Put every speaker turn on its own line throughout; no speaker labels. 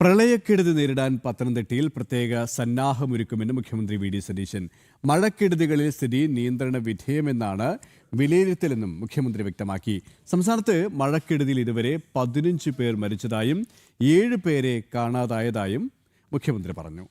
പ്രളയക്കെടുതി നേരിടാൻ പത്തനംതിട്ടയിൽ പ്രത്യേക സന്നാഹമൊരുക്കുമെന്ന് മുഖ്യമന്ത്രി വി ഡി സതീശൻ. മഴക്കെടുതികളിൽ സ്ഥിതി നിയന്ത്രണ വിധേയമെന്നാണ് വിലയിരുത്തലെന്നും മുഖ്യമന്ത്രി വ്യക്തമാക്കി. സംസ്ഥാനത്ത് മഴക്കെടുതിയിൽ ഇതുവരെ 15 പേർ മരിച്ചതായും 7 പേരെ കാണാതായതായും മുഖ്യമന്ത്രി പറഞ്ഞു.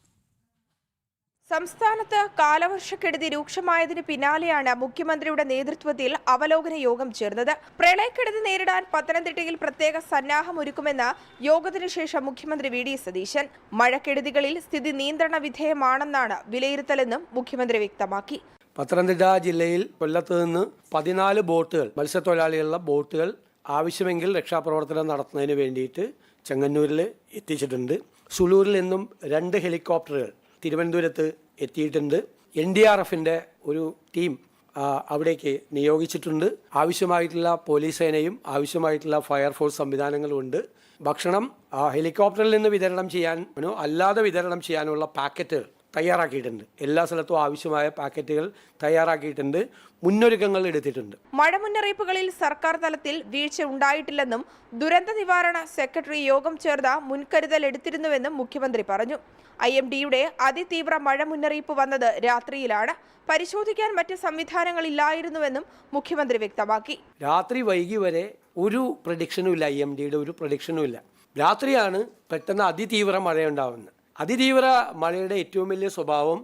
സംസ്ഥാനത്ത് കാലവർഷക്കെടുതി രൂക്ഷമായതിന് പിന്നാലെയാണ് മുഖ്യമന്ത്രിയുടെ നേതൃത്വത്തിൽ അവലോകന യോഗം ചേർന്നത്. പ്രളയക്കെടുതി നേരിടാൻ പത്തനംതിട്ടയിൽ പ്രത്യേക സന്നാഹം ഒരുക്കുമെന്ന് യോഗത്തിനു ശേഷം മുഖ്യമന്ത്രി വി ഡി സതീശൻ. മഴക്കെടുതികളിൽ സ്ഥിതി നിയന്ത്രണ വിധേയമാണെന്നാണ് വിലയിരുത്തലെന്നും മുഖ്യമന്ത്രി വ്യക്തമാക്കി.
പത്തനംതിട്ട ജില്ലയിൽ കൊല്ലത്ത് നിന്ന് 14 ബോട്ടുകൾ, മത്സ്യത്തൊഴിലാളികളുടെ ബോട്ടുകൾ ആവശ്യമെങ്കിൽ രക്ഷാപ്രവർത്തനം നടത്തുന്നതിന് വേണ്ടിയിട്ട് ചെങ്ങന്നൂരിൽ എത്തിച്ചിട്ടുണ്ട്. സുളൂരിൽ നിന്നും 2 ഹെലികോപ്റ്ററുകൾ തിരുവനന്തപുരത്ത് എത്തിയിട്ടുണ്ട്. NDRFന്റെ ഒരു ടീം അവിടേക്ക് നിയോഗിച്ചിട്ടുണ്ട്. ആവശ്യമായിട്ടുള്ള പോലീസ് സേനയും ആവശ്യമായിട്ടുള്ള ഫയർഫോഴ്സ് സംവിധാനങ്ങളും ഉണ്ട്. ഭക്ഷണം ഹെലികോപ്റ്ററിൽ നിന്ന് വിതരണം ചെയ്യാനോ അല്ലാതെ വിതരണം ചെയ്യാനുള്ള പാക്കറ്റുകൾ തയ്യാറാക്കിയിട്ടുണ്ട്. എല്ലാ സ്ഥലത്തും ആവശ്യമായ പാക്കറ്റുകൾ തയ്യാറാക്കിയിട്ടുണ്ട്. മുന്നൊരുക്കങ്ങൾ എടുത്തിട്ടുണ്ട്.
മഴ മുന്നറിയിപ്പുകളിൽ സർക്കാർ തലത്തിൽ വീഴ്ച ഉണ്ടായിട്ടില്ലെന്നും ദുരന്ത നിവാരണ സെക്രട്ടറി യോഗം ചേർന്ന് മുൻകരുതൽ എടുത്തിരുന്നുവെന്നും മുഖ്യമന്ത്രി പറഞ്ഞു. IMDയുടെ അതിതീവ്ര മഴ മുന്നറിയിപ്പ് വന്നത് രാത്രിയിലാണ്. പരിശോധിക്കാൻ മറ്റ് സംവിധാനങ്ങളില്ലായിരുന്നുവെന്നും മുഖ്യമന്ത്രി വ്യക്തമാക്കി.
രാത്രി വൈകി വരെ ഒരു പ്രഡിക്ഷനും ഇല്ല, IMDയുടെ ഒരു പ്രഡിക്ഷനും ഇല്ല. രാത്രിയാണ് പെട്ടെന്ന് അതിതീവ്ര മഴയുണ്ടാവുന്നത്. അതിതീവ്ര മഴയുടെ ഏറ്റവും വലിയ സ്വഭാവം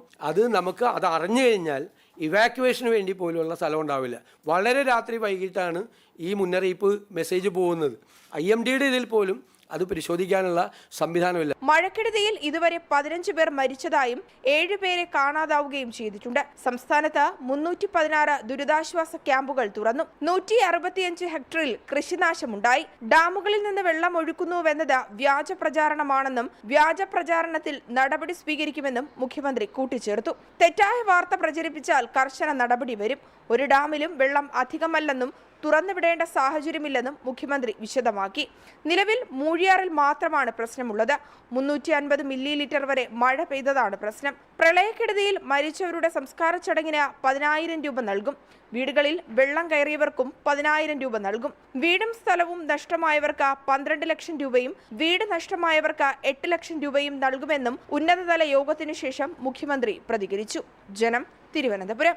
നമുക്ക് അറിഞ്ഞു കഴിഞ്ഞാൽ ഇവാക്യുവേഷന് വേണ്ടി പോലുള്ള സ്ഥലം ഉണ്ടാവില്ല. വളരെ രാത്രി വൈകിട്ടാണ് ഈ മുന്നറിയിപ്പ് മെസ്സേജ് പോകുന്നത്. IMDയുടെ ഇതിൽ പോലും അത് പരിശോധിക്കാനുള്ള സംവിധാനമില്ല.
മഴക്കെടുതിയിൽ ഇതുവരെ 15 പേർ മരിച്ചതായും 7 പേരെ കാണാതാവുകയും ചെയ്തിട്ടുണ്ട്. സംസ്ഥാനത്ത് 316 ദുരിതാശ്വാസ ക്യാമ്പുകൾ തുറന്നു. 165 ഹെക്ടറിൽ കൃഷിനാശമുണ്ടായി. ഡാമുകളിൽ നിന്ന് വെള്ളം ഒഴുക്കുന്നുവെന്നത് വ്യാജ പ്രചാരണമാണെന്നും വ്യാജ പ്രചാരണത്തിൽ നടപടി സ്വീകരിക്കുമെന്നും മുഖ്യമന്ത്രി കൂട്ടിച്ചേർത്തു. തെറ്റായ വാർത്ത പ്രചരിപ്പിച്ചാൽ കർശന നടപടി വരും. ഒരു ഡാമിലും വെള്ളം അധികമല്ലെന്നും തുറന്നുവിടേണ്ട സാഹചര്യമില്ലെന്നും മുഖ്യമന്ത്രി വിശദമാക്കി. നിലവിൽ മൂഴിയാറിൽ മാത്രമാണ് പ്രശ്നമുള്ളത്. 350 മില്ലി വരെ മഴ പെയ്തതാണ് പ്രശ്നം. പ്രളയക്കെടുതിയിൽ മരിച്ചവരുടെ സംസ്കാര ചടങ്ങിന് 10,000 രൂപ നൽകും. വീടുകളിൽ വെള്ളം കയറിയവർക്കും 10,000 രൂപ നൽകും. വീടും സ്ഥലവും നഷ്ടമായവർക്ക് 12 ലക്ഷം രൂപയും വീട് നഷ്ടമായവർക്ക് 8 ലക്ഷം രൂപയും നൽകുമെന്നും ഉന്നതതല യോഗത്തിനു ശേഷം മുഖ്യമന്ത്രി പ്രതികരിച്ചു. ജനം, തിരുവനന്തപുരം.